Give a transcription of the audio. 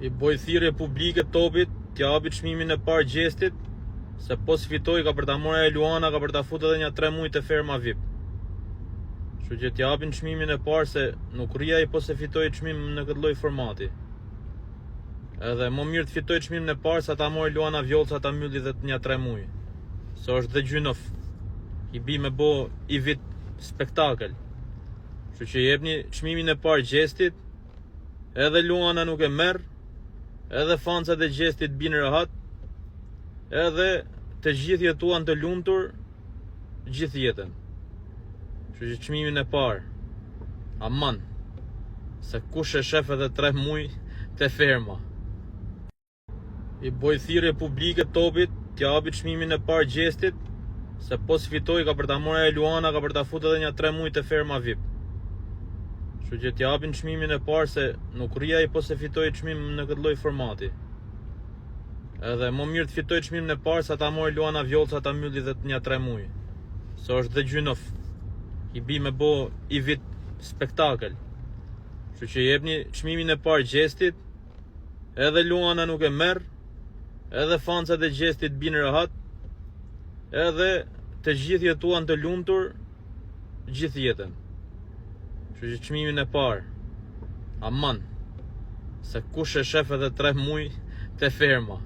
I boj thirrje publike topit t'ja hapi çmimin e parë Gjestit, se po sfitoi ka për ta marrë e Luana, ka për ta futur edhe një 3 muaj te ferma VIP. Kështu që t'ja hapin çmimin e parë, se nuk rria i po se fitoi çmim në këtë lloj formati. Edhe më mirë të fitoj çmimin e parë sa ta marrë Luana Vjollca ta mbylli dhe një 3 muaj. Se është dhe gjynof. I bi me bo i vit spektakel. Kështu që jepni çmimin e parë Gjestit, edhe Luana nuk e merr, edhe fancat e Gjestit binë rahat, edhe të gjithë jetuan të lumtur gjithë jetën. Kështu që çmimin e parë, aman, se kush e shef edhe 3 muaj te ferma. I boj thirrje publike topit t'ja hapi çmimin e parë Gjestit, se po sfitoi ka për ta marrë e Luana, ka për ta futur edhe një 3 muaj te ferma VIP. Kështu që t'ja hapin çmimin e parë, se nuk rria i po se fitoi çmim në këtë lloj formati. Edhe më mirë të fitoj çmimin e parë sa ta marrë Luana Vjollca ta mbylli dhe një 3 muaj. Se është dhe gjynof. I bi me bo i vit spektakel. Kështu që jepni çmimin e parë Gjestit, edhe Luana nuk e merr, edhe fancat e Gjestit binë rahat, edhe të gjithë jetuan të lumtur gjithë jetën. Kështu që çmimin e parë, aman, se kush e shef edhe 3 muaj te ferma.